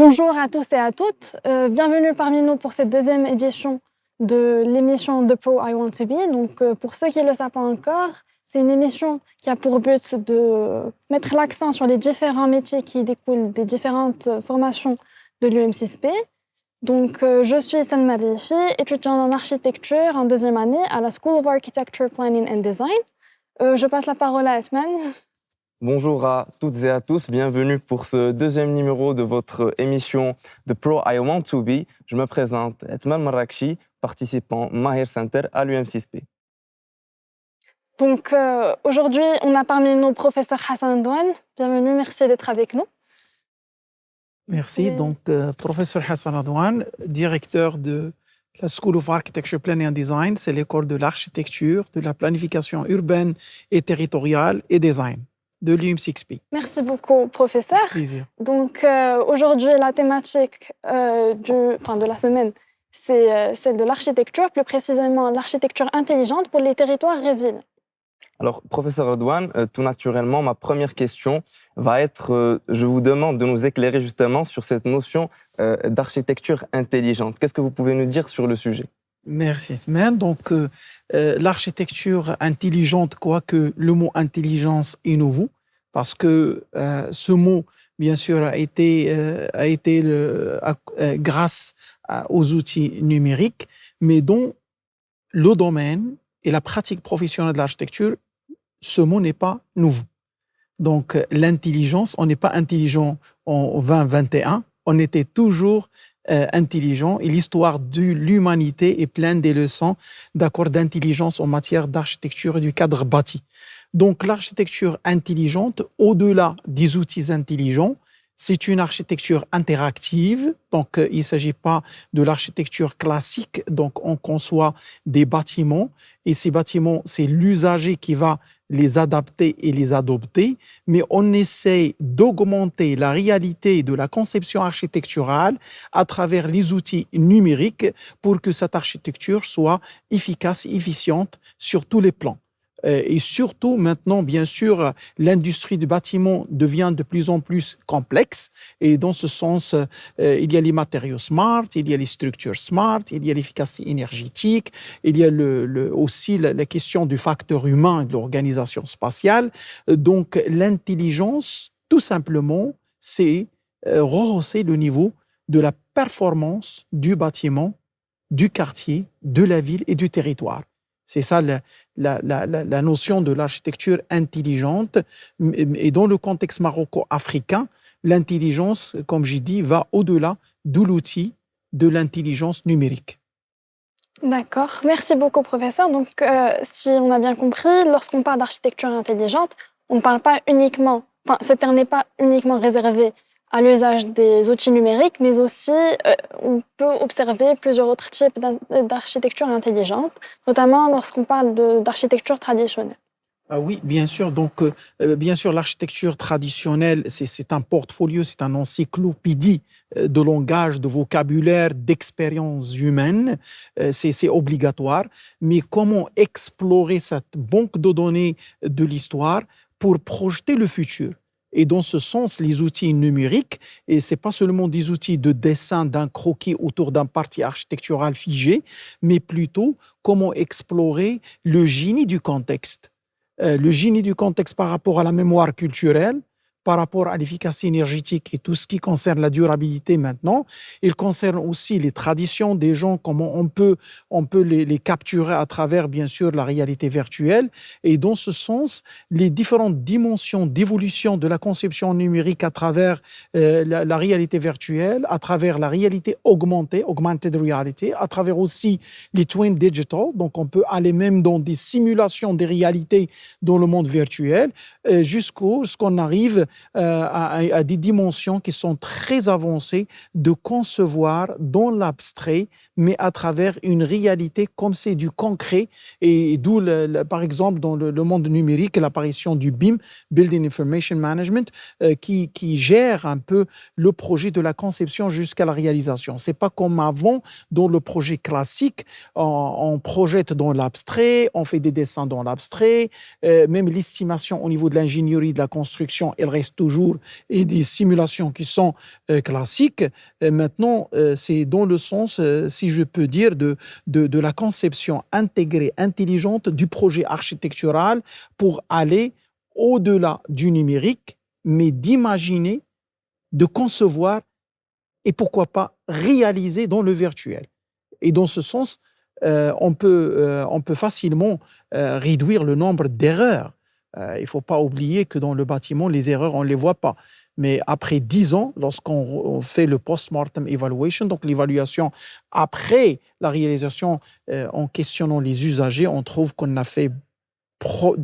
Bonjour à tous et à toutes. Bienvenue parmi nous pour cette deuxième édition de l'émission The Pro I Want to Be. Donc, pour ceux qui ne le savent pas encore, c'est une émission qui a pour but de mettre l'accent sur les différents métiers qui découlent des différentes formations de l'UM6P. Donc, je suis Salma Rifi, étudiante en architecture en deuxième année à la School of Architecture, Planning and Design. Je passe la parole à Atman. Bonjour à toutes et à tous, bienvenue pour ce deuxième numéro de votre émission The Pro I Want to Be. Je me présente, Atman Marrakchi, participant Mahir Center à l'UM6P. Donc aujourd'hui, on a parmi nous professeur Hassan Douane. Bienvenue, merci d'être avec nous. Merci. Donc, professeur Hassan Douane, directeur de la School of Architecture, Planning and Design, c'est l'école de l'architecture, de la planification urbaine et territoriale et design de l'UM6P. Merci beaucoup, professeur. Plaisir. Donc, aujourd'hui, la thématique de la semaine, c'est celle de l'architecture, plus précisément l'architecture intelligente pour les territoires résilients. Alors, professeur Redouane, tout naturellement, ma première question va être, je vous demande de nous éclairer justement sur cette notion d'architecture intelligente. Qu'est-ce que vous pouvez nous dire sur le sujet? Merci, Atman. Donc, l'architecture intelligente, quoique le mot intelligence est nouveau, parce que ce mot, bien sûr, a été grâce aux outils numériques, mais dont le domaine et la pratique professionnelle de l'architecture, ce mot n'est pas nouveau. Donc, l'intelligence, on n'est pas intelligent en 2021, on était toujours intelligent, et l'histoire de l'humanité est pleine des leçons d'accords d'intelligence en matière d'architecture et du cadre bâti. Donc, l'architecture intelligente, au-delà des outils intelligents, c'est une architecture interactive, donc il ne s'agit pas de l'architecture classique, donc on conçoit des bâtiments, et ces bâtiments, c'est l'usager qui va les adapter et les adopter, mais on essaie d'augmenter la réalité de la conception architecturale à travers les outils numériques pour que cette architecture soit efficace et efficiente sur tous les plans. Et surtout, maintenant, bien sûr, l'industrie du bâtiment devient de plus en plus complexe. Et dans ce sens, il y a les matériaux smart, il y a les structures smart, il y a l'efficacité énergétique, il y a aussi la question du facteur humain et de l'organisation spatiale. Donc, l'intelligence, tout simplement, c'est rehausser le niveau de la performance du bâtiment, du quartier, de la ville et du territoire. C'est ça la notion de l'architecture intelligente. Et dans le contexte maroco-africain, l'intelligence, comme j'ai dit, va au-delà de l'outil de l'intelligence numérique. D'accord. Merci beaucoup, professeur. Donc, si on a bien compris, lorsqu'on parle d'architecture intelligente, on ne parle pas uniquement, ce terme n'est pas uniquement réservé à l'usage des outils numériques, mais aussi on peut observer plusieurs autres types d'architecture intelligente, notamment lorsqu'on parle d'architecture traditionnelle. Ah oui, bien sûr. Donc, bien sûr, l'architecture traditionnelle, c'est un portfolio, c'est un encyclopédie de langage, de vocabulaire, d'expériences humaines. C'est obligatoire. Mais comment explorer cette banque de données de l'histoire pour projeter le futur? Et dans ce sens, les outils numériques, et ce n'est pas seulement des outils de dessin d'un croquis autour d'un parti architectural figé, mais plutôt comment explorer le génie du contexte. Le génie du contexte par rapport à la mémoire culturelle, par rapport à l'efficacité énergétique et tout ce qui concerne la durabilité maintenant. Il concerne aussi les traditions des gens, comment on peut les capturer à travers, bien sûr, la réalité virtuelle. Et dans ce sens, les différentes dimensions d'évolution de la conception numérique à travers la réalité virtuelle, à travers la réalité augmentée, augmented reality, à travers aussi les twin digital. Donc, on peut aller même dans des simulations des réalités dans le monde virtuel, jusqu'à ce qu'on arrive à des dimensions qui sont très avancées de concevoir dans l'abstrait, mais à travers une réalité comme c'est du concret. Et d'où, par exemple, dans le monde numérique, l'apparition du BIM, Building Information Management, qui gère un peu le projet de la conception jusqu'à la réalisation. C'est pas comme avant, dans le projet classique, on projette dans l'abstrait, on fait des dessins dans l'abstrait, même l'estimation au niveau de l'ingénierie de la construction, elle reste tests toujours et des simulations qui sont classiques. Maintenant, c'est dans le sens, si je peux dire, de la conception intégrée, intelligente du projet architectural pour aller au-delà du numérique, mais d'imaginer, de concevoir et pourquoi pas réaliser dans le virtuel. Et dans ce sens, on peut facilement réduire le nombre d'erreurs. Il ne faut pas oublier que dans le bâtiment, les erreurs, on ne les voit pas. Mais après 10 ans, lorsqu'on fait le post-mortem evaluation, donc l'évaluation après la réalisation en questionnant les usagers, on trouve qu'on a fait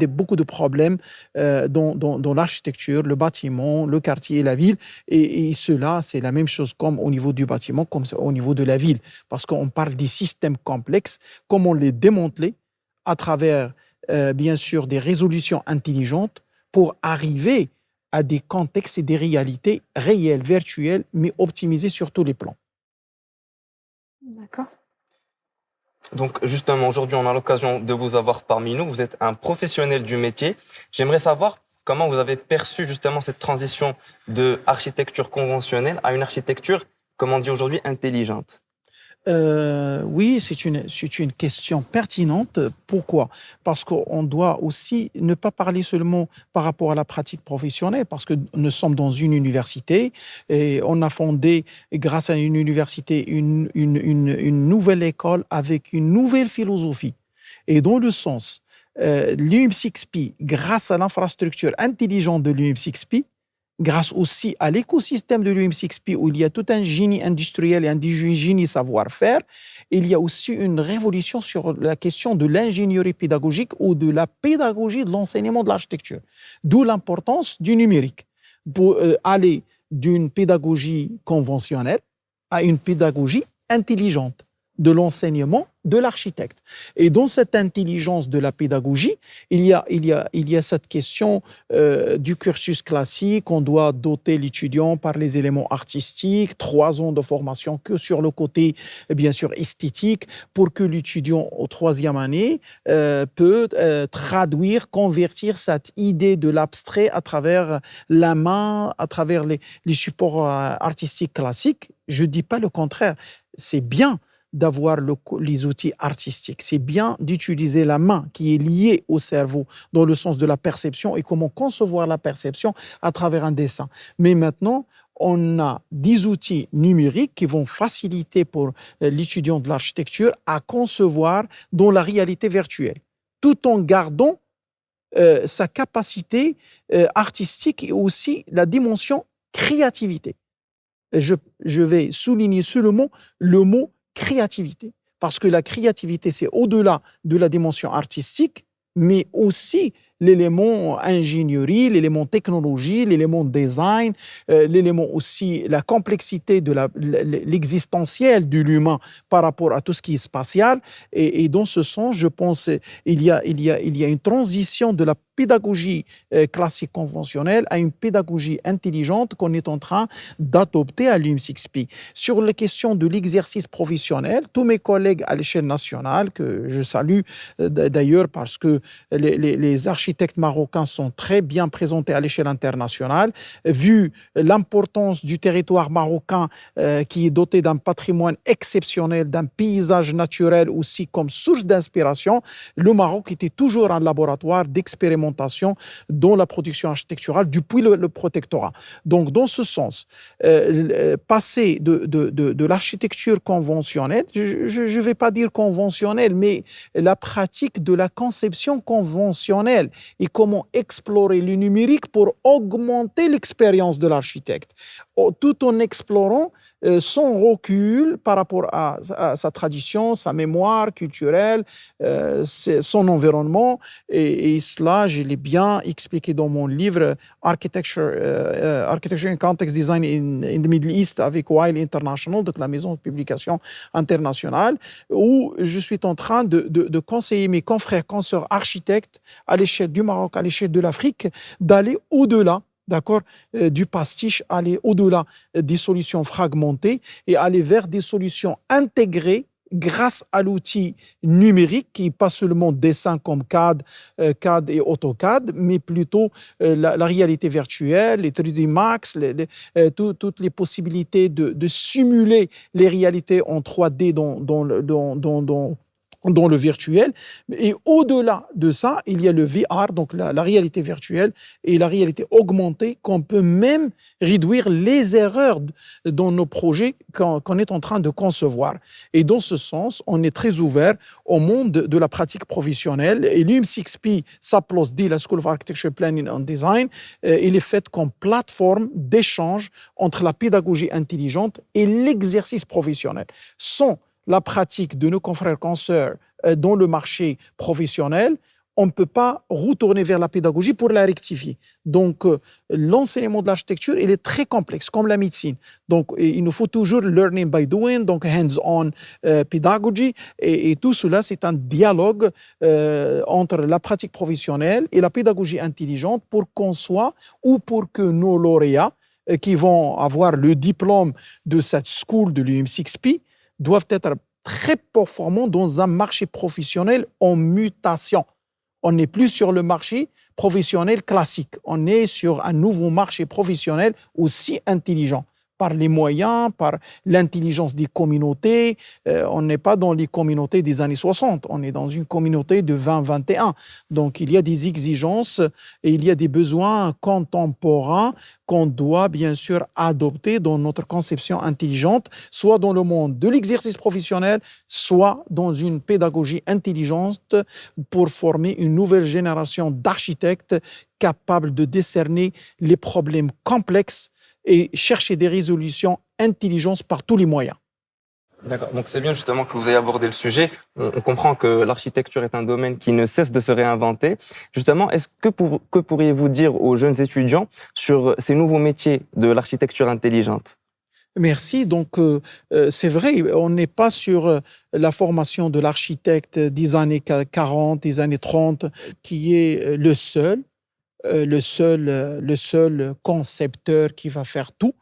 beaucoup de problèmes dans l'architecture, le bâtiment, le quartier et la ville. Et cela, c'est la même chose comme au niveau du bâtiment, comme au niveau de la ville. Parce qu'on parle des systèmes complexes, comment les démanteler à travers, bien sûr, des résolutions intelligentes pour arriver à des contextes et des réalités réelles, virtuelles, mais optimisées sur tous les plans. D'accord. Donc justement, aujourd'hui, on a l'occasion de vous avoir parmi nous. Vous êtes un professionnel du métier. J'aimerais savoir comment vous avez perçu justement cette transition de architecture conventionnelle à une architecture, comme on dit aujourd'hui, intelligente. Oui, c'est une question pertinente. Pourquoi? Parce qu'on doit aussi ne pas parler seulement par rapport à la pratique professionnelle, parce que nous sommes dans une université et on a fondé, grâce à une université, une nouvelle école avec une nouvelle philosophie. Et dans le sens, l'UM6P, grâce à l'infrastructure intelligente de l'UM6P, grâce aussi à l'écosystème de l'UM6P où il y a tout un génie industriel et un génie savoir-faire, il y a aussi une révolution sur la question de l'ingénierie pédagogique ou de la pédagogie de l'enseignement de l'architecture. D'où l'importance du numérique pour aller d'une pédagogie conventionnelle à une pédagogie intelligente de l'enseignement de l'architecte. Et dans cette intelligence de la pédagogie, il y a cette question du cursus classique. On doit doter l'étudiant par les éléments artistiques, 3 ans de formation que sur le côté, bien sûr, esthétique, pour que l'étudiant, au 3e année, peut traduire, convertir cette idée de l'abstrait à travers la main, à travers les supports artistiques classiques. Je ne dis pas le contraire. C'est bien d'avoir les outils artistiques. C'est bien d'utiliser la main qui est liée au cerveau dans le sens de la perception et comment concevoir la perception à travers un dessin. Mais maintenant, on a des outils numériques qui vont faciliter pour l'étudiant de l'architecture à concevoir dans la réalité virtuelle, tout en gardant sa capacité artistique et aussi la dimension créativité. Je vais souligner seulement le mot créativité, parce que la créativité, c'est au-delà de la dimension artistique, mais aussi l'élément ingénierie, l'élément technologie, l'élément design, l'élément aussi, la complexité de l'existentiel de l'humain par rapport à tout ce qui est spatial. Et dans ce sens, je pense il y a une transition de la pédagogie classique conventionnelle à une pédagogie intelligente qu'on est en train d'adopter à l'UM6P. Sur la question de l'exercice professionnel, tous mes collègues à l'échelle nationale, que je salue d'ailleurs parce que les architectes marocains sont très bien présentés à l'échelle internationale, vu l'importance du territoire marocain qui est doté d'un patrimoine exceptionnel, d'un paysage naturel aussi comme source d'inspiration. Le Maroc était toujours un laboratoire d'expérimentation dans la production architecturale depuis le protectorat. Donc, dans ce sens, passer de l'architecture conventionnelle, je ne vais pas dire conventionnelle, mais la pratique de la conception conventionnelle et comment explorer le numérique pour augmenter l'expérience de l'architecte, tout en explorant son recul par rapport à sa tradition, sa mémoire culturelle, son environnement. Et cela, je l'ai bien expliqué dans mon livre Architecture and Context Design in the Middle East avec Weil International, donc la maison de publication internationale, où je suis en train de conseiller mes confrères, consoeurs architectes à l'échelle du Maroc, à l'échelle de l'Afrique, d'aller au-delà, d'accord, du pastiche, aller au-delà des solutions fragmentées et aller vers des solutions intégrées grâce à l'outil numérique qui n'est pas seulement dessin comme CAD et AutoCAD, mais plutôt la réalité virtuelle, les 3D Max, toutes les possibilités de simuler les réalités en 3D dans le virtuel. Et au-delà de ça, il y a le VR, donc la réalité virtuelle et la réalité augmentée, qu'on peut même réduire les erreurs dans nos projets qu'on est en train de concevoir. Et dans ce sens, on est très ouvert au monde de la pratique professionnelle. Et l'UM6P, SAPLOS-D, la School of Architecture Planning and Design, il est fait comme plateforme d'échange entre la pédagogie intelligente et l'exercice professionnel. Sans la pratique de nos confrères consoeurs dans le marché professionnel, on ne peut pas retourner vers la pédagogie pour la rectifier. Donc, l'enseignement de l'architecture, il est très complexe, comme la médecine. Donc, il nous faut toujours learning by doing, donc hands-on pedagogy. Et tout cela, c'est un dialogue entre la pratique professionnelle et la pédagogie intelligente pour qu'on soit, ou pour que nos lauréats qui vont avoir le diplôme de cette school de l'UM6P doivent être très performants dans un marché professionnel en mutation. On n'est plus sur le marché professionnel classique. On est sur un nouveau marché professionnel aussi intelligent, par les moyens, par l'intelligence des communautés. On n'est pas dans les communautés des années 60, on est dans une communauté de 2021. Donc, il y a des exigences et il y a des besoins contemporains qu'on doit bien sûr adopter dans notre conception intelligente, soit dans le monde de l'exercice professionnel, soit dans une pédagogie intelligente pour former une nouvelle génération d'architectes capables de décerner les problèmes complexes et chercher des résolutions intelligentes par tous les moyens. D'accord. Donc c'est bien justement que vous ayez abordé le sujet. On comprend que l'architecture est un domaine qui ne cesse de se réinventer. Justement, que pourriez-vous dire aux jeunes étudiants sur ces nouveaux métiers de l'architecture intelligente? Merci. Donc, c'est vrai, on n'est pas sur la formation de l'architecte des années 40, des années 30, qui est le seul concepteur qui va faire tout.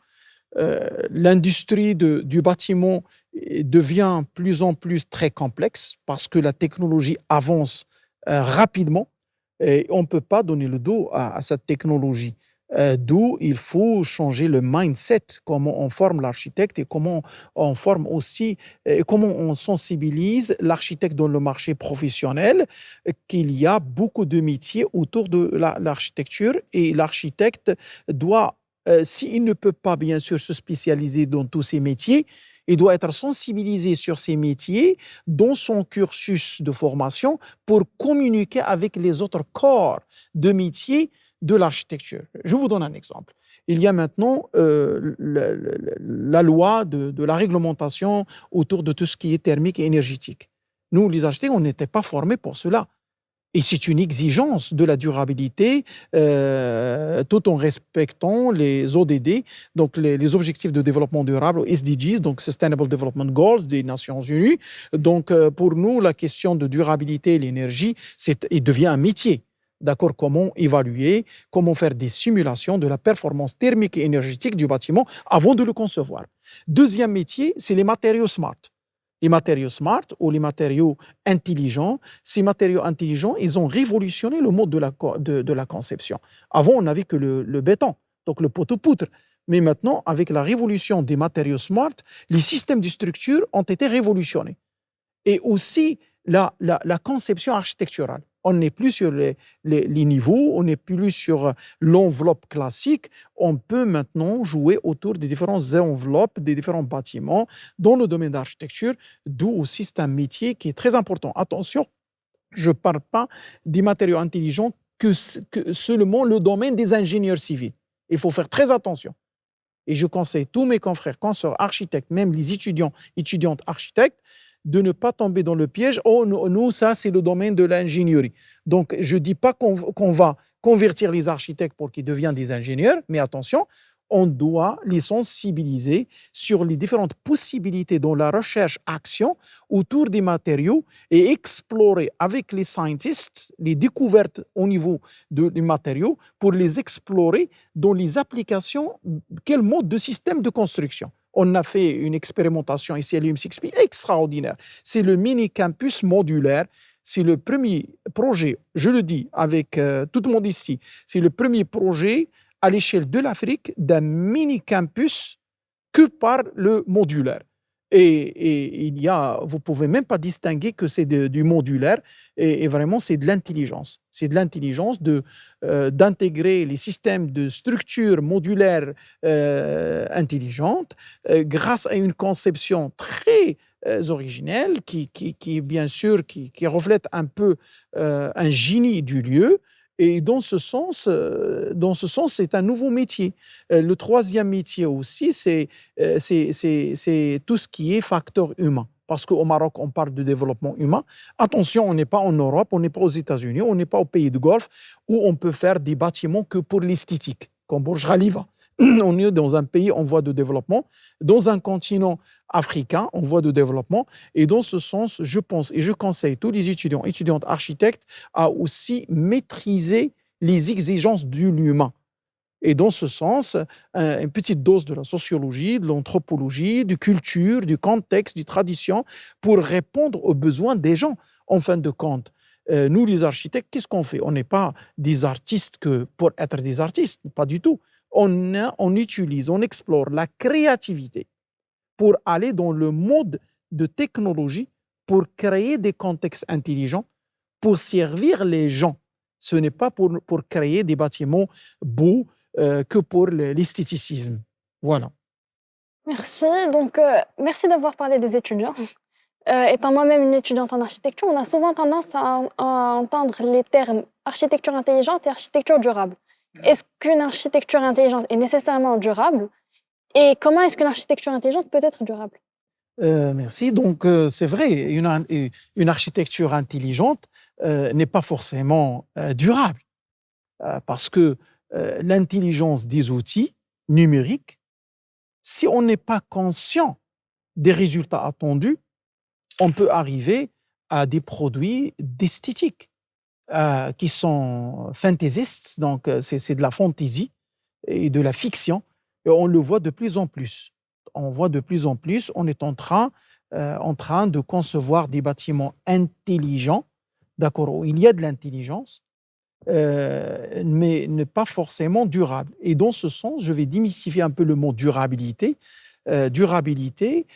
L'industrie du bâtiment devient plus en plus très complexe parce que la technologie avance rapidement et on ne peut pas donner le dos à cette technologie. D'où il faut changer le mindset, comment on forme l'architecte et comment on forme aussi, et comment on sensibilise l'architecte dans le marché professionnel, qu'il y a beaucoup de métiers autour de l'architecture et l'architecte doit, s'il ne peut pas bien sûr se spécialiser dans tous ces métiers, il doit être sensibilisé sur ces métiers dans son cursus de formation pour communiquer avec les autres corps de métiers de l'architecture. Je vous donne un exemple. Il y a maintenant la loi de la réglementation autour de tout ce qui est thermique et énergétique. Nous, les architectes, on n'était pas formés pour cela. Et c'est une exigence de la durabilité tout en respectant les ODD, donc les objectifs de développement durable, SDGs, donc Sustainable Development Goals des Nations Unies. Donc, pour nous, la question de durabilité et l'énergie, il devient un métier. D'accord, comment évaluer, comment faire des simulations de la performance thermique et énergétique du bâtiment avant de le concevoir. Deuxième métier, c'est les matériaux smart. Les matériaux smart ou les matériaux intelligents, ces matériaux intelligents, ils ont révolutionné le mode de la conception. Avant, on n'avait que le béton, donc le poteau-poutre. Mais maintenant, avec la révolution des matériaux smart, les systèmes de structure ont été révolutionnés. Et aussi, la conception architecturale. On n'est plus sur les niveaux, on n'est plus sur l'enveloppe classique. On peut maintenant jouer autour des différentes enveloppes, des différents bâtiments dans le domaine d'architecture, d'où aussi c'est un métier qui est très important. Attention, je ne parle pas des matériaux intelligents que seulement le domaine des ingénieurs civils. Il faut faire très attention. Et je conseille tous mes confrères, consoeurs, architectes, même les étudiantes architectes, de ne pas tomber dans le piège. Oh, nous, ça, c'est le domaine de l'ingénierie. Donc, je ne dis pas qu'on va convertir les architectes pour qu'ils deviennent des ingénieurs, mais attention, on doit les sensibiliser sur les différentes possibilités dans la recherche-action autour des matériaux et explorer avec les scientists les découvertes au niveau des matériaux pour les explorer dans les applications, quel mode de système de construction. On a fait une expérimentation ici à l'UM6P extraordinaire. C'est le mini-campus modulaire. C'est le premier projet, je le dis avec tout le monde ici, c'est le premier projet à l'échelle de l'Afrique d'un mini-campus que par le modulaire. Et il y a, vous ne pouvez même pas distinguer que c'est du modulaire, et vraiment c'est de l'intelligence. C'est de l'intelligence d'intégrer les systèmes de structure modulaire intelligente grâce à une conception très originelle qui bien sûr, qui reflète un peu un génie du lieu. Et dans ce sens, c'est un nouveau métier. Le troisième métier aussi, c'est tout ce qui est facteur humain. Parce qu'au Maroc, on parle de développement humain. Attention, on n'est pas en Europe, on n'est pas aux États-Unis, on n'est pas au pays de Golfe, où on peut faire des bâtiments que pour l'esthétique, comme Burj Khalifa. On est dans un pays en voie de développement, dans un continent africain en voie de développement. Et dans ce sens, je pense et je conseille tous les étudiantes architectes à aussi maîtriser les exigences de l'humain. Et dans ce sens, une petite dose de la sociologie, de l'anthropologie, de culture, du contexte, du tradition, pour répondre aux besoins des gens, en fin de compte. Nous, les architectes, qu'est-ce qu'on fait? On n'est pas des artistes que pour être des artistes, pas du tout. On utilise, on explore la créativité pour aller dans le mode de technologie, pour créer des contextes intelligents, pour servir les gens. Ce n'est pas pour créer des bâtiments beaux que pour l'esthéticisme. Voilà. Merci. Donc, merci d'avoir parlé des étudiants. Étant moi-même une étudiante en architecture, on a souvent tendance à entendre les termes architecture intelligente et architecture durable. Est-ce qu'une architecture intelligente est nécessairement durable? Et comment est-ce qu'une architecture intelligente peut être durable? Merci. Donc, c'est vrai, une architecture intelligente n'est pas forcément durable. Parce que l'intelligence des outils numériques, si on n'est pas conscient des résultats attendus, on peut arriver à des produits d'esthétique qui sont fantaisistes, donc c'est de la fantaisie et de la fiction, et on le voit de plus en plus. On voit de plus en plus, on est en train de concevoir des bâtiments intelligents, d'accord, où il y a de l'intelligence, mais pas forcément durable. Et dans ce sens, je vais démystifier un peu le mot durabilité. Durabilité,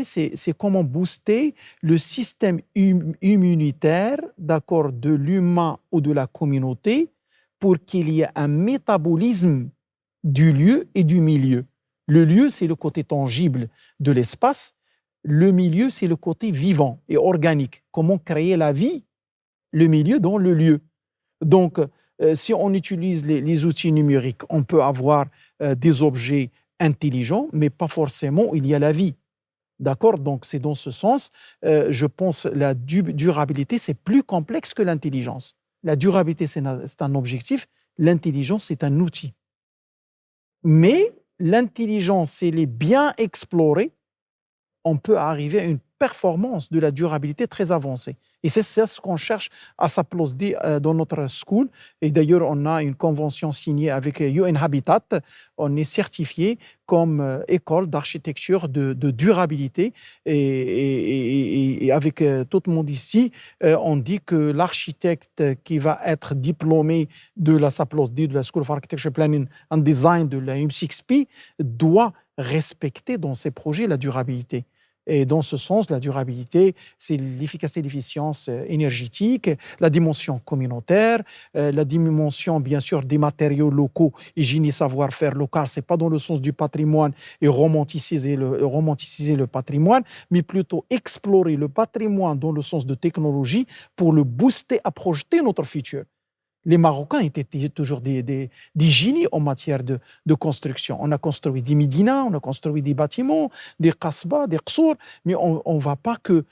c'est comment booster le système immunitaire, d'accord, de l'humain ou de la communauté pour qu'il y ait un métabolisme du lieu et du milieu. Le lieu, c'est le côté tangible de l'espace. Le milieu, c'est le côté vivant et organique. Comment créer la vie, le milieu dans le lieu. Donc, si on utilise les outils numériques, on peut avoir des objets intelligents, mais pas forcément il y a la vie. D'accord? Donc, c'est dans ce sens, je pense, la durabilité, c'est plus complexe que l'intelligence. La durabilité, c'est un objectif. L'intelligence, c'est un outil. Mais l'intelligence, si elle est bien explorée, on peut arriver à une performance de la durabilité très avancée. Et c'est ce qu'on cherche à s'applaudir dans notre school. Et d'ailleurs, on a une convention signée avec UN Habitat. On est certifié comme école d'architecture de durabilité. Et avec tout le monde ici, on dit que l'architecte qui va être diplômé de la SAPLOSD, de la School of Architecture Planning and Design de la UM6P, doit respecter dans ses projets la durabilité. Et dans ce sens, la durabilité, c'est l'efficacité et l'efficience énergétique, la dimension communautaire, la dimension, bien sûr, des matériaux locaux, hygiène et savoir-faire local. Ce n'est pas dans le sens du patrimoine et romanticiser le patrimoine, mais plutôt explorer le patrimoine dans le sens de technologie pour le booster, à projeter notre futur. Les Marocains étaient toujours des génies en matière de construction. On a construit des médinas, on a construit des bâtiments, des kasbahs, des qsours, mais on ne va pas que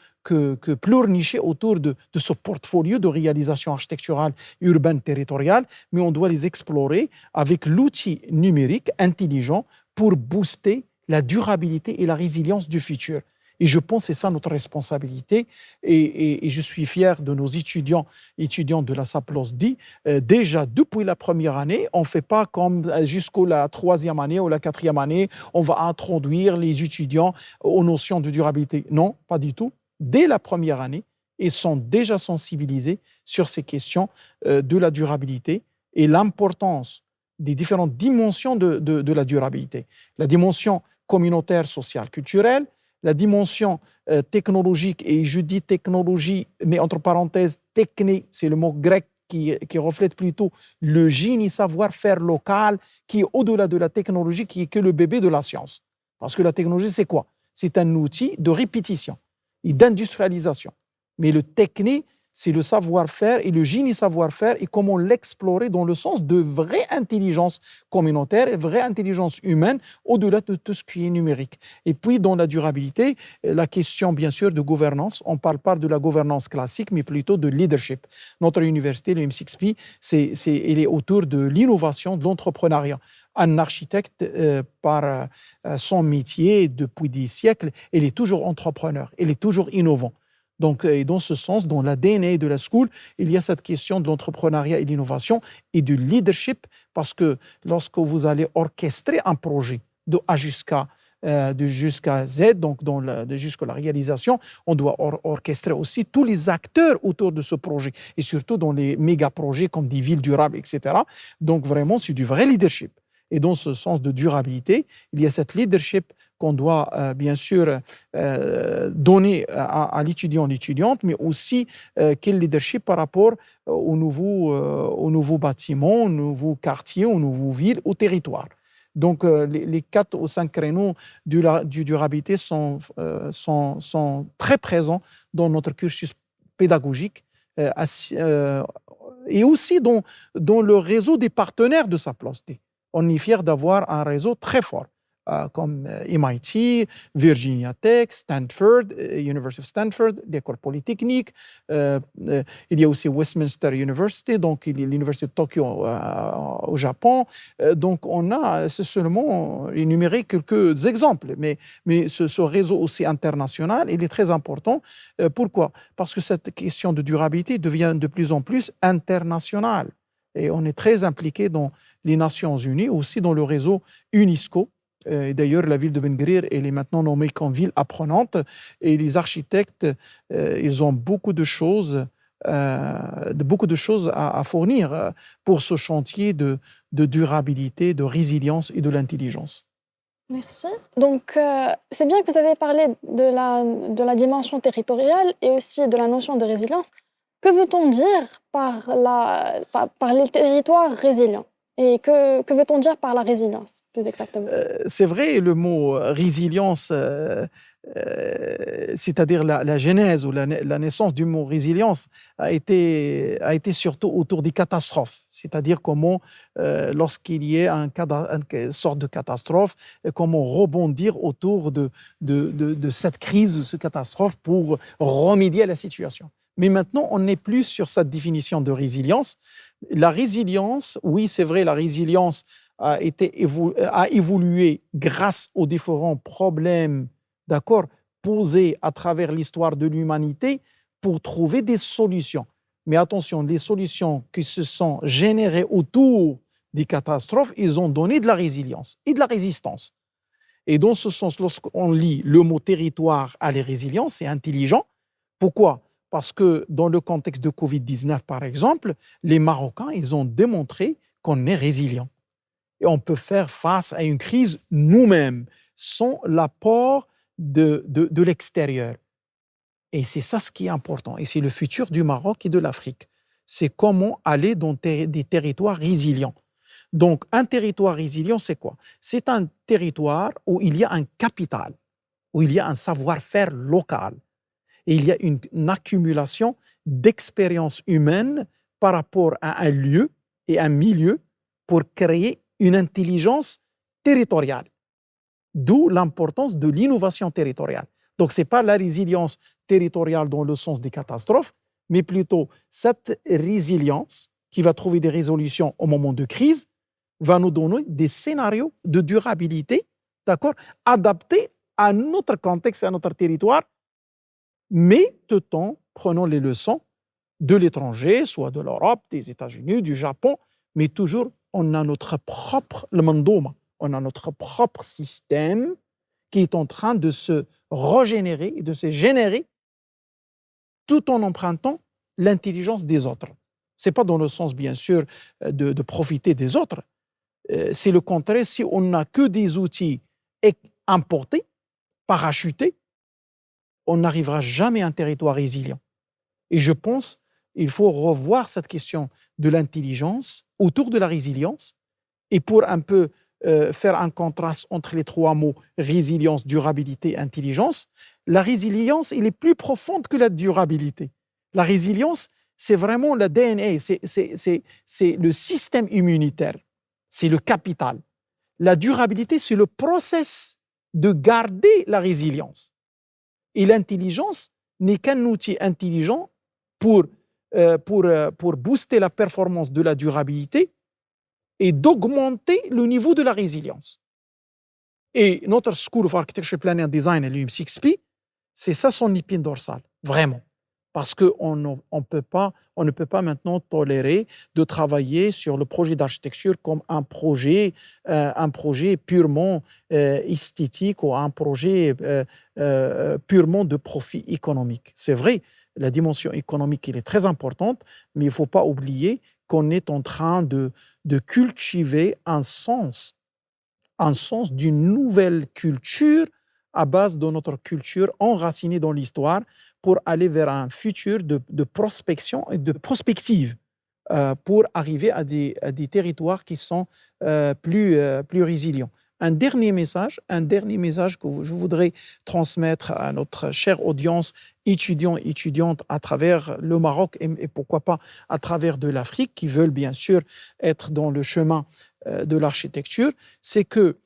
pleurnicher autour de ce portfolio de réalisation architecturale urbaine territoriale, mais on doit les explorer avec l'outil numérique intelligent pour booster la durabilité et la résilience du futur. Et je pense que c'est ça notre responsabilité. Et je suis fier de nos étudiants de la SAPLOSDI. Déjà, depuis la première année, on ne fait pas comme jusqu'à la troisième année ou la quatrième année, on va introduire les étudiants aux notions de durabilité. Non, pas du tout. Dès la première année, ils sont déjà sensibilisés sur ces questions de la durabilité et l'importance des différentes dimensions de la durabilité. La dimension communautaire, sociale, culturelle, la dimension technologique, et je dis technologie, mais entre parenthèses, techné, c'est le mot grec qui reflète plutôt le génie savoir-faire local, qui est au-delà de la technologie, qui est que le bébé de la science. Parce que la technologie, c'est quoi? C'est un outil de répétition et d'industrialisation. Mais le techné, c'est le savoir-faire et le génie savoir-faire et comment l'explorer dans le sens de vraie intelligence communautaire et vraie intelligence humaine au-delà de tout ce qui est numérique. Et puis, dans la durabilité, la question, bien sûr, de gouvernance, on ne parle pas de la gouvernance classique, mais plutôt de leadership. Notre université, le M6P, elle est autour de l'innovation, de l'entrepreneuriat. Un architecte, par son métier depuis des siècles, il est toujours entrepreneur, il est toujours innovant. Donc, et dans ce sens, dans l'ADN de la School, il y a cette question de l'entrepreneuriat et de l'innovation et du leadership, parce que lorsque vous allez orchestrer un projet de A jusqu'à Z, donc jusqu'à la réalisation, on doit orchestrer aussi tous les acteurs autour de ce projet, et surtout dans les méga-projets comme des villes durables, etc. Donc, vraiment, c'est du vrai leadership. Et dans ce sens de durabilité, il y a cette leadership qu'on doit bien sûr donner à l'étudiant, l'étudiante, mais aussi quel leadership par rapport aux nouveaux bâtiments, aux nouveaux quartiers, aux nouveaux villes, aux territoires. Donc, les 4 ou 5 créneaux du durabilité sont très présents dans notre cursus pédagogique et aussi dans le réseau des partenaires de SAPLOSDI. On est fier d'avoir un réseau très fort, comme MIT, Virginia Tech, Stanford, University of Stanford, l'école polytechnique. Il y a aussi Westminster University, donc il y a l'Université de Tokyo au Japon. Donc on a, c'est seulement énuméré quelques exemples, mais ce réseau aussi international, il est très important. Pourquoi? Parce que cette question de durabilité devient de plus en plus internationale. Et on est très impliqué dans les Nations Unies, aussi dans le réseau UNESCO. D'ailleurs, la ville de Ben Guerir, elle est maintenant nommée comme ville apprenante. Et les architectes, ils ont beaucoup de choses à fournir pour ce chantier de durabilité, de résilience et de l'intelligence. Merci. Donc, c'est bien que vous avez parlé de la dimension territoriale et aussi de la notion de résilience. Que veut-on dire par les territoires résilients? Et que veut-on dire par la résilience, plus exactement? C'est vrai, le mot résilience, c'est-à-dire la genèse ou la naissance du mot résilience a été surtout autour des catastrophes. C'est-à-dire comment, lorsqu'il y a une sorte de catastrophe, comment rebondir autour de cette crise, de cette catastrophe pour remédier à la situation. Mais maintenant, on n'est plus sur cette définition de résilience. La résilience, oui, c'est vrai, la résilience a évolué grâce aux différents problèmes, d'accord, posés à travers l'histoire de l'humanité pour trouver des solutions. Mais attention, les solutions qui se sont générées autour des catastrophes, ils ont donné de la résilience et de la résistance. Et dans ce sens, lorsqu'on lit le mot territoire à la résilience, c'est intelligent. Pourquoi? Parce que dans le contexte de Covid-19, par exemple, les Marocains, ils ont démontré qu'on est résilient. Et on peut faire face à une crise nous-mêmes, sans l'apport de l'extérieur. Et c'est ça ce qui est important. Et c'est le futur du Maroc et de l'Afrique. C'est comment aller dans des territoires résilients. Donc, un territoire résilient, c'est quoi? C'est un territoire où il y a un capital, où il y a un savoir-faire local. Et il y a une accumulation d'expériences humaines par rapport à un lieu et un milieu pour créer une intelligence territoriale. D'où l'importance de l'innovation territoriale. Donc, ce n'est pas la résilience territoriale dans le sens des catastrophes, mais plutôt cette résilience qui va trouver des résolutions au moment de crise va nous donner des scénarios de durabilité, d'accord, adaptés à notre contexte, à notre territoire, mais tout en prenant les leçons de l'étranger, soit de l'Europe, des États-Unis, du Japon, mais toujours on a notre propre le mandouma, on a notre propre système qui est en train de se régénérer et de se générer tout en empruntant l'intelligence des autres. Ce n'est pas dans le sens, bien sûr, de profiter des autres. C'est le contraire. Si on n'a que des outils importés, parachutés, on n'arrivera jamais à un territoire résilient. Et je pense qu'il faut revoir cette question de l'intelligence autour de la résilience. Et pour un peu faire un contraste entre les trois mots résilience, durabilité, intelligence, la résilience, elle est plus profonde que la durabilité. La résilience, c'est vraiment le DNA, c'est le système immunitaire, c'est le capital. La durabilité, c'est le process de garder la résilience. Et l'intelligence n'est qu'un outil intelligent pour booster la performance de la durabilité et d'augmenter le niveau de la résilience. Et notre School of Architecture, Planning and Design, l'UM6P, c'est ça son épine dorsale, vraiment. Parce qu'on ne peut pas maintenant tolérer de travailler sur le projet d'architecture comme un projet purement esthétique ou un projet purement de profit économique. C'est vrai, la dimension économique elle est très importante, mais il ne faut pas oublier qu'on est en train de cultiver un sens d'une nouvelle culture à base de notre culture enracinée dans l'histoire pour aller vers un futur de prospection et de prospective pour arriver à des territoires qui sont plus résilients. Un dernier message que je voudrais transmettre à notre chère audience étudiants et étudiantes à travers le Maroc et pourquoi pas à travers de l'Afrique qui veulent bien sûr être dans le chemin de l'architecture, c'est que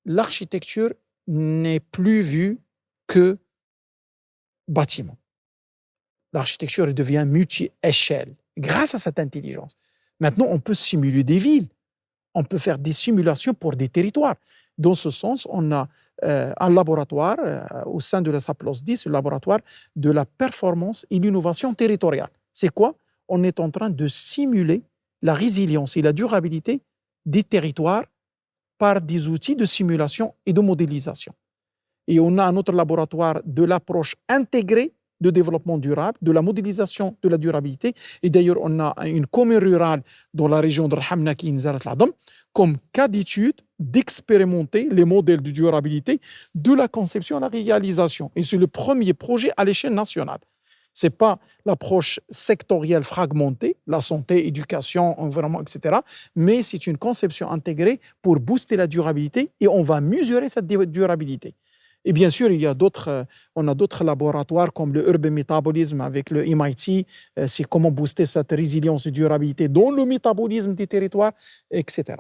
l'architecture n'est plus vue que bâtiment. L'architecture devient multi-échelle grâce à cette intelligence. Maintenant, on peut simuler des villes, on peut faire des simulations pour des territoires. Dans ce sens, on a un laboratoire au sein de la SAPLOS 10, le laboratoire de la performance et l'innovation territoriale. C'est quoi? On est en train de simuler la résilience et la durabilité des territoires par des outils de simulation et de modélisation. Et on a un autre laboratoire de l'approche intégrée de développement durable, de la modélisation de la durabilité. Et d'ailleurs, on a une commune rurale dans la région de Rahamna qui est comme cas d'étude d'expérimenter les modèles de durabilité de la conception à la réalisation. Et c'est le premier projet à l'échelle nationale. Ce n'est pas l'approche sectorielle fragmentée, la santé, éducation, environnement, etc. Mais c'est une conception intégrée pour booster la durabilité et on va mesurer cette durabilité. Et bien sûr, on a d'autres laboratoires comme le Urban Metabolism avec le MIT, c'est comment booster cette résilience et durabilité dans le métabolisme des territoires, etc.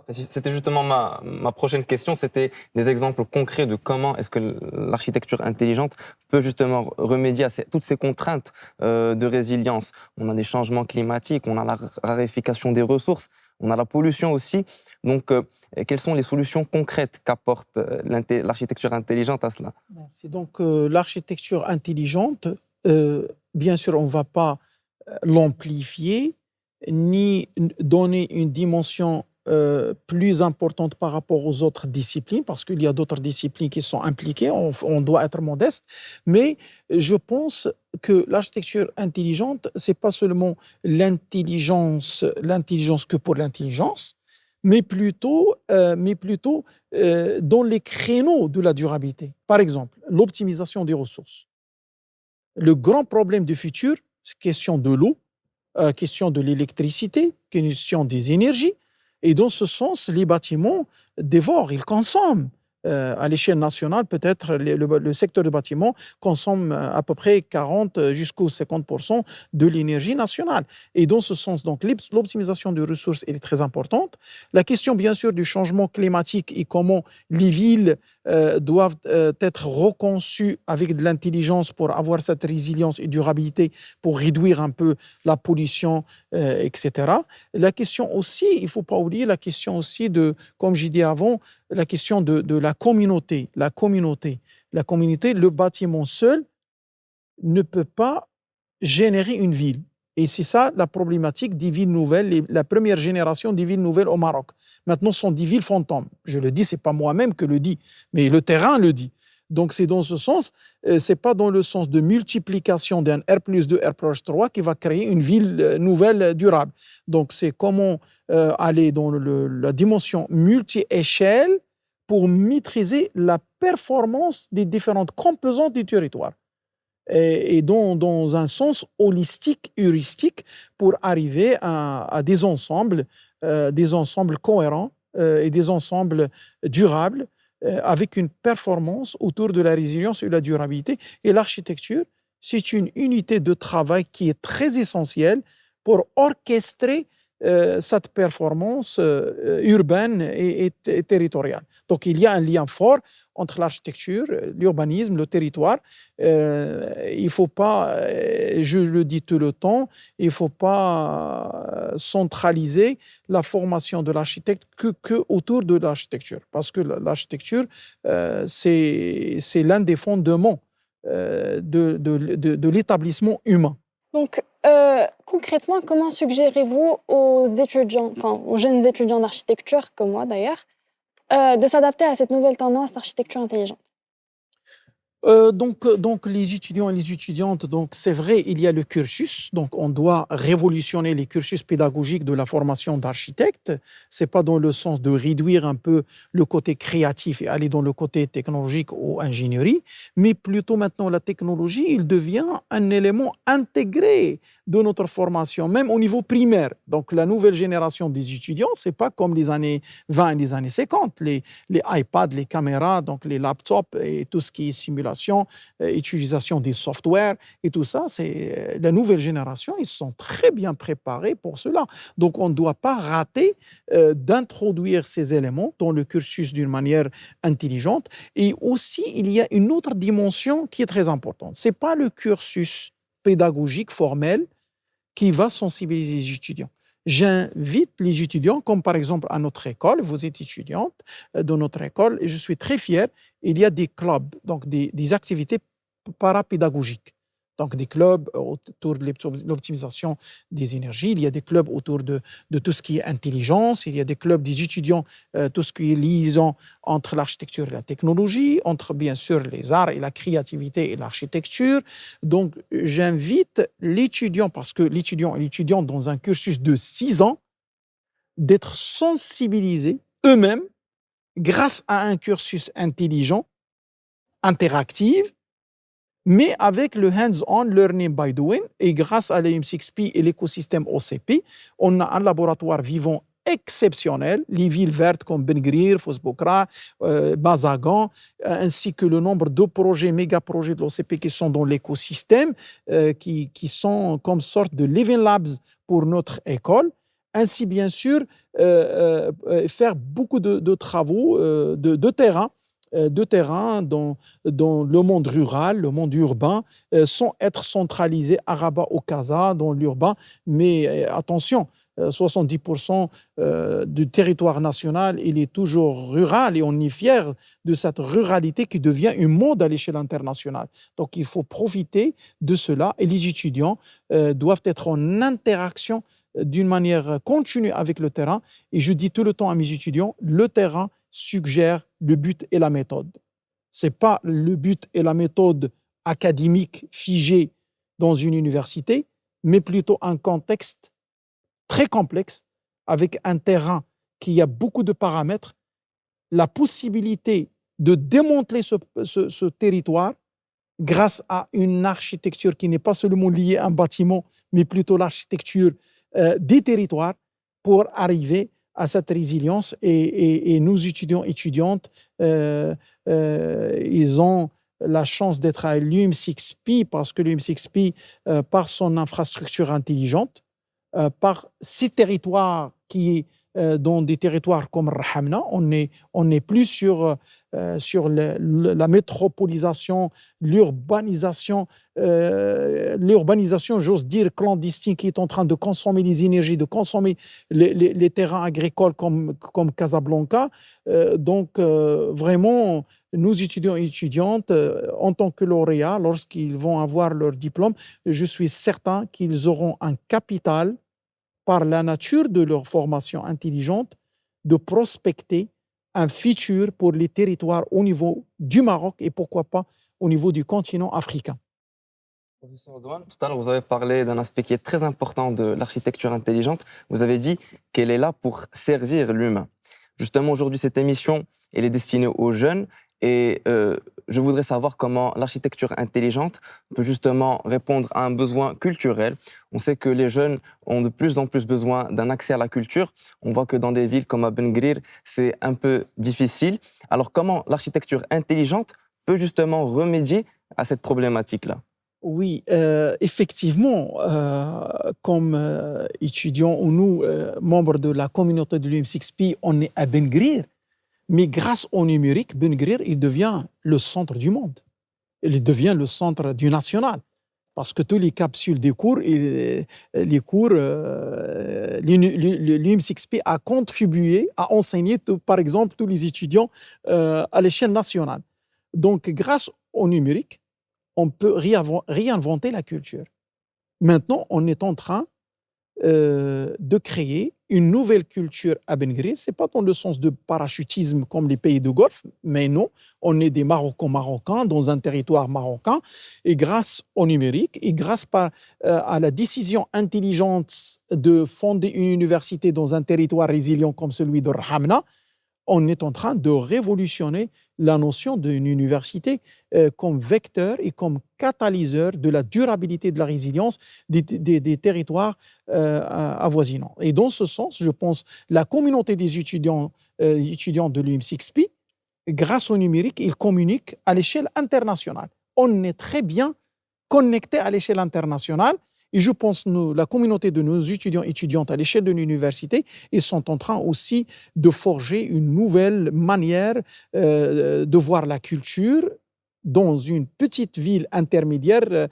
C'était justement ma prochaine question, c'était des exemples concrets de comment est-ce que l'architecture intelligente peut justement remédier à toutes ces contraintes de résilience. On a des changements climatiques, on a la raréfaction des ressources, on a la pollution aussi. Donc, quelles sont les solutions concrètes qu'apporte l'architecture intelligente à cela? C'est donc l'architecture intelligente, bien sûr, on ne va pas l'amplifier, ni donner une dimension plus importante par rapport aux autres disciplines, parce qu'il y a d'autres disciplines qui sont impliquées, on doit être modeste, mais je pense que l'architecture intelligente, ce n'est pas seulement l'intelligence que pour l'intelligence, mais plutôt dans les créneaux de la durabilité. Par exemple, l'optimisation des ressources. Le grand problème du futur, c'est question de l'eau, question de l'électricité, question des énergies. Et dans ce sens, les bâtiments dévorent, ils consomment. À l'échelle nationale, peut-être le secteur du bâtiment consomme à peu près 40 jusqu'aux 50% de l'énergie nationale. Et dans ce sens, donc, l'optimisation des ressources elle est très importante. La question, bien sûr, du changement climatique et comment les villes doivent être reconçues avec de l'intelligence pour avoir cette résilience et durabilité, pour réduire un peu la pollution, etc. La question aussi, il ne faut pas oublier la question aussi de, comme j'ai dit avant, la question de la la communauté, le bâtiment seul ne peut pas générer une ville. Et c'est ça la problématique des villes nouvelles, la première génération des villes nouvelles au Maroc. Maintenant, ce sont des villes fantômes. Je le dis, c'est pas moi-même que le dis, mais le terrain le dit. Donc, c'est dans ce sens, c'est pas dans le sens de multiplication d'un R+2, R+3 qui va créer une ville nouvelle durable. Donc, c'est comment aller dans la dimension multi-échelle pour maîtriser la performance des différentes composantes du territoire. Et dans un sens holistique, heuristique, pour arriver à des ensembles cohérents et des ensembles durables, avec une performance autour de la résilience et de la durabilité. Et l'architecture, c'est une unité de travail qui est très essentielle pour orchestrer cette performance urbaine et territoriale. Donc, il y a un lien fort entre l'architecture, l'urbanisme, le territoire. Il ne faut pas, je le dis tout le temps, il ne faut pas centraliser la formation de l'architecte que autour de l'architecture. Parce que l'architecture, c'est l'un des fondements de l'établissement humain. Donc, concrètement, comment suggérez-vous aux étudiants, enfin aux jeunes étudiants d'architecture, comme moi d'ailleurs, de s'adapter à cette nouvelle tendance d'architecture intelligente? Donc, les étudiants et les étudiantes, donc c'est vrai, il y a le cursus, donc on doit révolutionner les cursus pédagogiques de la formation d'architecte. C'est pas dans le sens de réduire un peu le côté créatif et aller dans le côté technologique ou ingénierie, mais plutôt maintenant la technologie, il devient un élément intégré de notre formation, même au niveau primaire. Donc la nouvelle génération des étudiants, c'est pas comme les années 20 et les années 50, les iPads, les caméras, donc les laptops et tout ce qui est simulation, utilisation des softwares et tout ça, c'est la nouvelle génération, ils sont très bien préparés pour cela. Donc, on ne doit pas rater d'introduire ces éléments dans le cursus d'une manière intelligente. Et aussi, il y a une autre dimension qui est très importante. Ce n'est pas le cursus pédagogique formel qui va sensibiliser les étudiants. J'invite les étudiants, comme par exemple à notre école, vous êtes étudiante de notre école, et je suis très fier, il y a des clubs, donc des activités parapédagogiques. Donc des clubs autour de l'optimisation des énergies, il y a des clubs autour de tout ce qui est intelligence, il y a des clubs des étudiants, tout ce qui est liaison entre l'architecture et la technologie, entre bien sûr les arts et la créativité et l'architecture. Donc j'invite l'étudiant, parce que l'étudiant et l'étudiante dans un cursus de 6 ans, d'être sensibilisés eux-mêmes grâce à un cursus intelligent, interactif, mais avec le hands-on learning by doing, et grâce à l'EM6P et l'écosystème OCP, on a un laboratoire vivant exceptionnel, les villes vertes comme Ben Gurir, Fos Bokra, Mazagan, ainsi que le nombre de projets, méga-projets de l'OCP qui sont dans l'écosystème, qui sont comme sorte de living labs pour notre école. Ainsi, bien sûr, faire beaucoup de travaux de terrain dans le monde rural, le monde urbain, sans être centralisé à Rabat ou Casa dans l'urbain. Mais attention, 70% du territoire national, il est toujours rural et on est fier de cette ruralité qui devient une mode à l'échelle internationale. Donc il faut profiter de cela et les étudiants doivent être en interaction d'une manière continue avec le terrain. Et je dis tout le temps à mes étudiants, le terrain suggère le but et la méthode. Ce n'est pas le but et la méthode académique figée dans une université, mais plutôt un contexte très complexe avec un terrain qui a beaucoup de paramètres, la possibilité de démanteler ce territoire grâce à une architecture qui n'est pas seulement liée à un bâtiment, mais plutôt l'architecture des territoires pour arriver à cette résilience et nos étudiants et étudiantes, ils ont la chance d'être à l'UM6P parce que l'UM6P, par son infrastructure intelligente, par ces territoires qui dans des territoires comme Rahamna. On n'est plus sur la métropolisation, l'urbanisation, j'ose dire, clandestine qui est en train de consommer les énergies, de consommer les terrains agricoles comme Casablanca. Vraiment, nos étudiants et étudiantes, en tant que lauréats, lorsqu'ils vont avoir leur diplôme, je suis certain qu'ils auront un capital par la nature de leur formation intelligente de prospecter un futur pour les territoires au niveau du Maroc et pourquoi pas au niveau du continent africain. Professeur Douane, tout à l'heure, vous avez parlé d'un aspect qui est très important de l'architecture intelligente. Vous avez dit qu'elle est là pour servir l'humain. Justement, aujourd'hui, cette émission, elle est destinée aux jeunes et je voudrais savoir comment l'architecture intelligente peut justement répondre à un besoin culturel. On sait que les jeunes ont de plus en plus besoin d'un accès à la culture. On voit que dans des villes comme à Ben Gurir, c'est un peu difficile. Alors, comment l'architecture intelligente peut justement remédier à cette problématique-là? Oui, effectivement, comme étudiants ou nous, membres de la communauté de l'UM6P, on est à Ben Gurir. Mais grâce au numérique, Ben Gurir, il devient le centre du monde. Il devient le centre du national. Parce que toutes les capsules des cours, l'UM6P a contribué à enseigner, par exemple, tous les étudiants à l'échelle nationale. Donc, grâce au numérique, on peut réinventer la culture. Maintenant, on est en train de créer une nouvelle culture à Ben Gurir. Ce n'est pas dans le sens de parachutisme comme les pays du Golfe, mais non, on est des Marocains dans un territoire marocain et grâce au numérique et grâce à la décision intelligente de fonder une université dans un territoire résilient comme celui de Rahamna, on est en train de révolutionner la notion d'une université comme vecteur et comme catalyseur de la durabilité de la résilience des territoires avoisinants. Et dans ce sens, je pense la communauté des étudiants de l'UM6P, grâce au numérique, ils communiquent à l'échelle internationale. On est très bien connectés à l'échelle internationale. Et je pense que la communauté de nos étudiants et étudiantes à l'échelle de l'université, ils sont en train aussi de forger une nouvelle manière de voir la culture dans une petite ville intermédiaire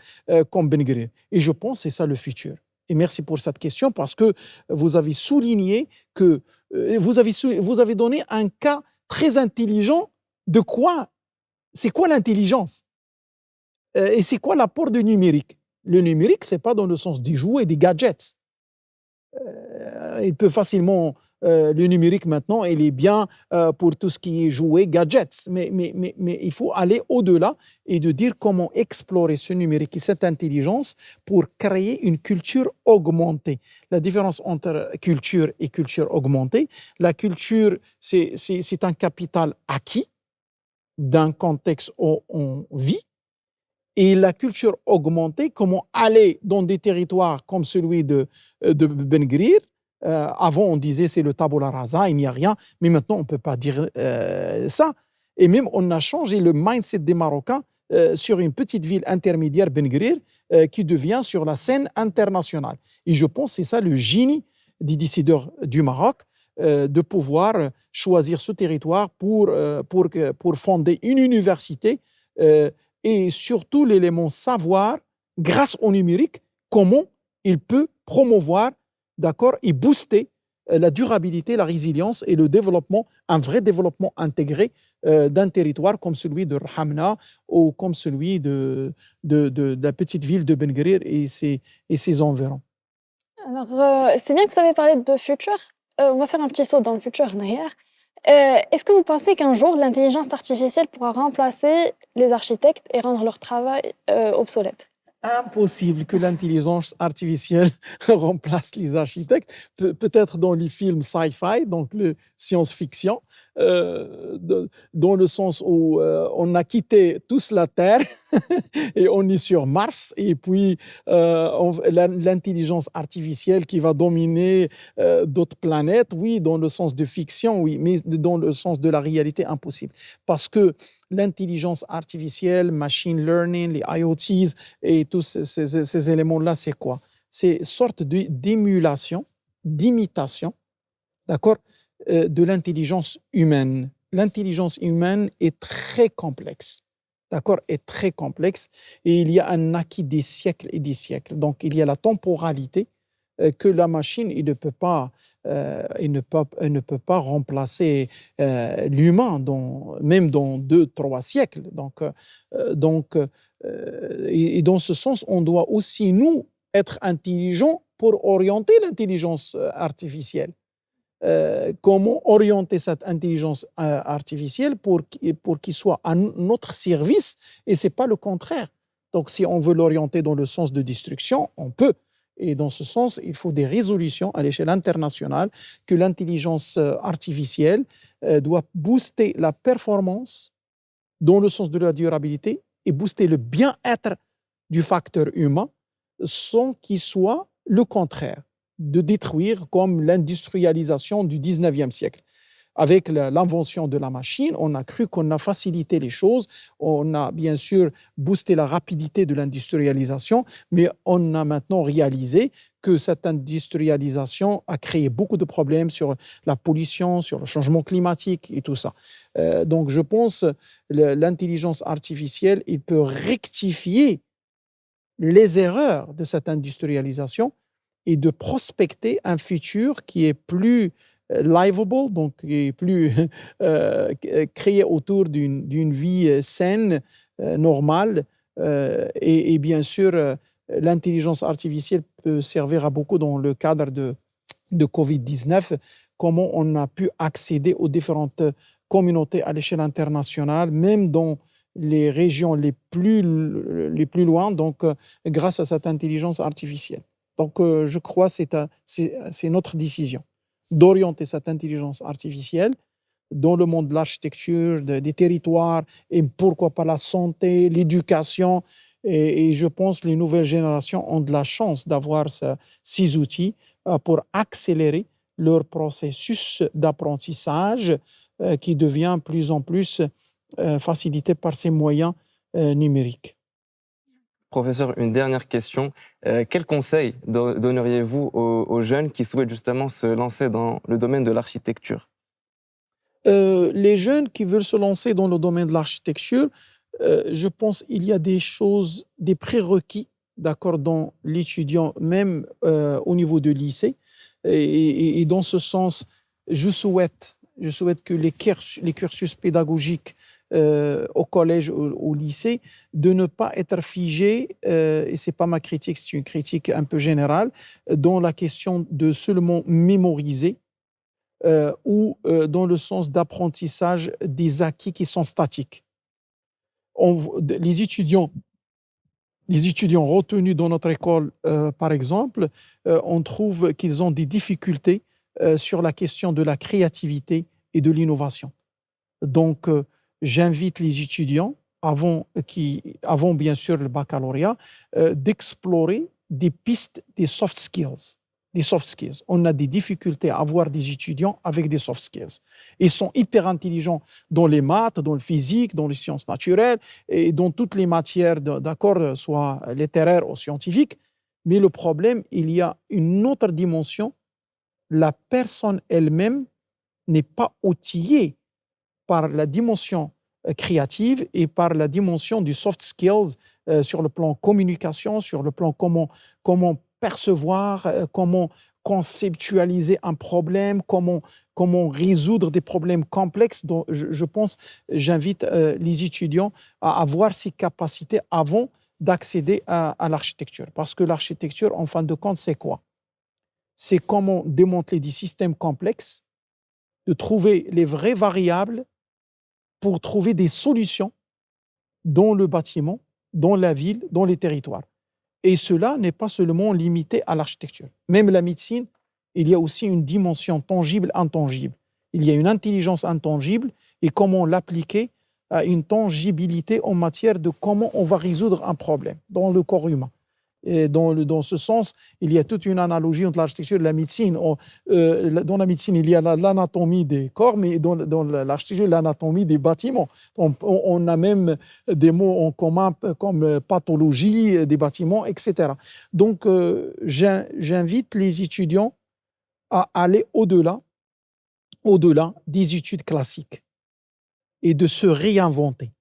comme Ben Gurir. Et je pense que c'est ça le futur. Et merci pour cette question parce que vous avez souligné que vous avez donné un cas très intelligent de quoi, c'est quoi l'intelligence et c'est quoi l'apport du numérique. Le numérique, ce n'est pas dans le sens des jouets et des gadgets. Il peut facilement, le numérique maintenant, il est bien pour tout ce qui est jouets, gadgets. Mais il faut aller au-delà et de dire comment explorer ce numérique et cette intelligence pour créer une culture augmentée. La différence entre culture et culture augmentée, la culture, c'est un capital acquis d'un contexte où on vit. Et la culture augmentée, comment aller dans des territoires comme celui de Ben Gurir. Avant, on disait c'est le tabula rasa, il n'y a rien, mais maintenant, on ne peut pas dire ça. Et même, on a changé le mindset des Marocains sur une petite ville intermédiaire, Ben Gurir, qui devient sur la scène internationale. Et je pense que c'est ça le génie des décideurs du Maroc, de pouvoir choisir ce territoire pour fonder une université et surtout l'élément savoir, grâce au numérique, comment il peut promouvoir, d'accord, et booster la durabilité, la résilience et le développement, un vrai développement intégré d'un territoire comme celui de Rahamna ou comme celui de la petite ville de Ben Gurir et ses environs. Alors, c'est bien que vous avez parlé de futur. On va faire un petit saut dans le futur derrière. Est-ce que vous pensez qu'un jour, l'intelligence artificielle pourra remplacer les architectes et rendre leur travail obsolète? Impossible que l'intelligence artificielle remplace les architectes. Peut-être dans les films sci-fi, donc le science-fiction, dans le sens où on a quitté tous la Terre et on est sur Mars, et puis l'intelligence artificielle qui va dominer d'autres planètes, oui, dans le sens de fiction, oui, mais dans le sens de la réalité, impossible. Parce que l'intelligence artificielle, machine learning, les IoTs et tous ces éléments-là, c'est quoi? C'est une sorte d'émulation, d'imitation d'accord, de l'intelligence humaine. L'intelligence humaine est très complexe, d'accord, est très complexe, et il y a un acquis des siècles et des siècles. Donc, il y a la temporalité que la machine, il ne peut pas remplacer l'humain, même dans 2, 3 siècles. Et dans ce sens, on doit aussi, nous, être intelligents pour orienter l'intelligence artificielle. Comment orienter cette intelligence artificielle pour qu'il soit à notre service, et ce n'est pas le contraire. Donc, si on veut l'orienter dans le sens de destruction, on peut. Et dans ce sens, il faut des résolutions à l'échelle internationale que l'intelligence artificielle doit booster la performance dans le sens de la durabilité et booster le bien-être du facteur humain sans qu'il soit le contraire, de détruire comme l'industrialisation du 19e siècle. Avec l'invention de la machine, on a cru qu'on a facilité les choses, on a bien sûr boosté la rapidité de l'industrialisation, mais on a maintenant réalisé que cette industrialisation a créé beaucoup de problèmes sur la pollution, sur le changement climatique et tout ça. Donc je pense que l'intelligence artificielle, il peut rectifier les erreurs de cette industrialisation et de prospecter un futur qui est plus livable, donc qui est plus créé autour d'une vie saine, normale. Et bien sûr, l'intelligence artificielle peut servir à beaucoup dans le cadre de Covid-19, comment on a pu accéder aux différentes communautés à l'échelle internationale, même dans les régions les plus loin, donc grâce à cette intelligence artificielle. Donc je crois que c'est notre décision d'orienter cette intelligence artificielle dans le monde de l'architecture, des territoires, et pourquoi pas la santé, l'éducation. Et je pense que les nouvelles générations ont de la chance d'avoir ces outils pour accélérer leur processus d'apprentissage qui devient de plus en plus facilité par ces moyens numériques. Professeur, une dernière question. Quel conseil donneriez-vous aux jeunes qui souhaitent justement se lancer dans le domaine de l'architecture? Les jeunes qui veulent se lancer dans le domaine de l'architecture, je pense qu'il y a des choses, des prérequis, d'accord, dans l'étudiant, même au niveau de lycée. Et dans ce sens, je souhaite que les cursus pédagogiques au collège, au lycée, de ne pas être figés, et ce n'est pas ma critique, c'est une critique un peu générale, dans la question de seulement mémoriser ou dans le sens d'apprentissage des acquis qui sont statiques. Les étudiants retenus dans notre école, par exemple, on trouve qu'ils ont des difficultés sur la question de la créativité et de l'innovation. Donc, j'invite les étudiants, avant bien sûr le baccalauréat, d'explorer des pistes des soft skills. Des soft skills. On a des difficultés à avoir des étudiants avec des soft skills. Ils sont hyper intelligents dans les maths, dans le physique, dans les sciences naturelles et dans toutes les matières, d'accord, soit littéraires ou scientifiques. Mais le problème, il y a une autre dimension. La personne elle-même n'est pas outillée par la dimension créative et par la dimension du soft skills sur le plan communication, sur le plan comment percevoir, comment conceptualiser un problème, comment résoudre des problèmes complexes. Donc, je pense, j'invite les étudiants à avoir ces capacités avant d'accéder à l'architecture. Parce que l'architecture, en fin de compte, c'est quoi? C'est comment démanteler des systèmes complexes, de trouver les vraies variables pour trouver des solutions dans le bâtiment, dans la ville, dans les territoires. Et cela n'est pas seulement limité à l'architecture. Même la médecine, il y a aussi une dimension tangible, intangible. Il y a une intelligence intangible et comment l'appliquer à une tangibilité en matière de comment on va résoudre un problème dans le corps humain. Et dans ce sens, il y a toute une analogie entre l'architecture et la médecine. Dans la médecine, il y a l'anatomie des corps, mais dans l'architecture, l'anatomie des bâtiments. On a même des mots en commun comme pathologie des bâtiments, etc. Donc, j'invite les étudiants à aller au-delà au-delà des études classiques et de se réinventer.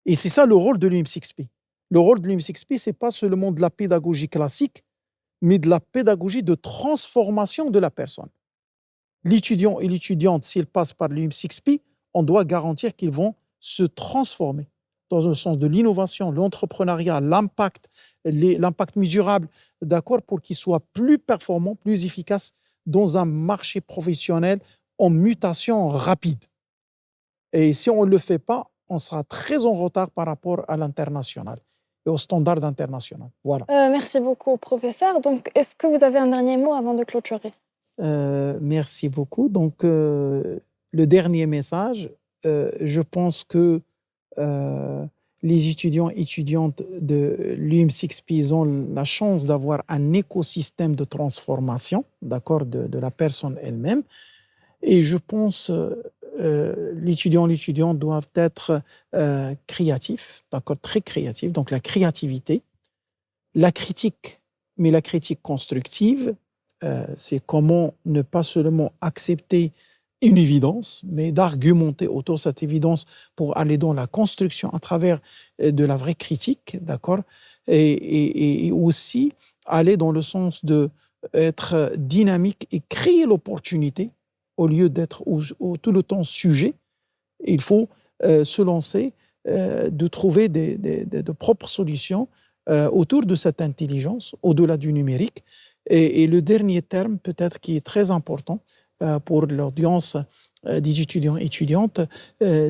Et c'est ça le rôle de l'UM6P. Le rôle de l'UM6P, ce n'est pas seulement de la pédagogie classique, mais de la pédagogie de transformation de la personne. L'étudiant et l'étudiante, s'ils passent par l'UM6P, on doit garantir qu'ils vont se transformer dans le sens de l'innovation, l'entrepreneuriat, l'impact mesurable, d'accord, pour qu'ils soient plus performants, plus efficaces dans un marché professionnel en mutation rapide. Et si on ne le fait pas, on sera très en retard par rapport à l'international et aux standards internationaux. Voilà. Merci beaucoup, professeur. Donc, est-ce que vous avez un dernier mot avant de clôturer? Merci beaucoup. Donc, le dernier message, je pense que les étudiants et étudiantes de l'UM6P ont la chance d'avoir un écosystème de transformation, d'accord, de la personne elle-même. Et je pense l'étudiant, l'étudiante doivent être créatifs, d'accord, très créatifs. Donc la créativité, la critique, mais la critique constructive, c'est comment ne pas seulement accepter une évidence, mais d'argumenter autour de cette évidence pour aller dans la construction à travers de la vraie critique, d'accord, et aussi aller dans le sens de être dynamique et créer l'opportunité au lieu d'être tout le temps sujet. Il faut se lancer, de trouver de propres solutions autour de cette intelligence, au-delà du numérique. Et le dernier terme, peut-être qui est très important pour l'audience des étudiants et étudiantes,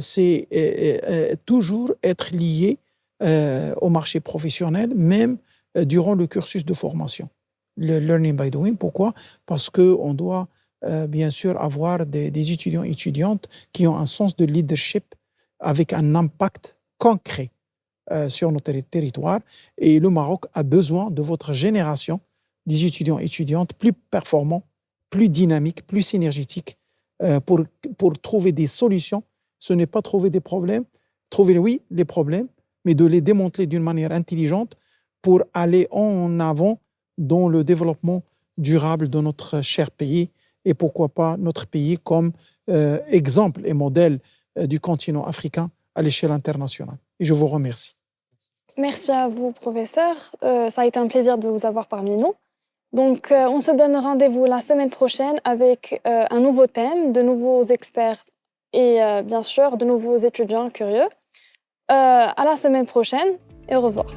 c'est toujours être lié au marché professionnel, même durant le cursus de formation. Le learning by doing, pourquoi? Parce qu'on doit bien sûr avoir des étudiants et étudiantes qui ont un sens de leadership avec un impact concret sur notre territoire. Et le Maroc a besoin de votre génération des étudiants et étudiantes plus performants, plus dynamiques, plus énergétiques pour trouver des solutions. Ce n'est pas trouver des problèmes, trouver, oui, les problèmes, mais de les démanteler d'une manière intelligente pour aller en avant dans le développement durable de notre cher pays et pourquoi pas notre pays comme exemple et modèle du continent africain à l'échelle internationale. Et je vous remercie. Merci à vous, professeur. Ça a été un plaisir de vous avoir parmi nous. Donc, on se donne rendez-vous la semaine prochaine avec un nouveau thème, de nouveaux experts et bien sûr de nouveaux étudiants curieux. À la semaine prochaine et au revoir.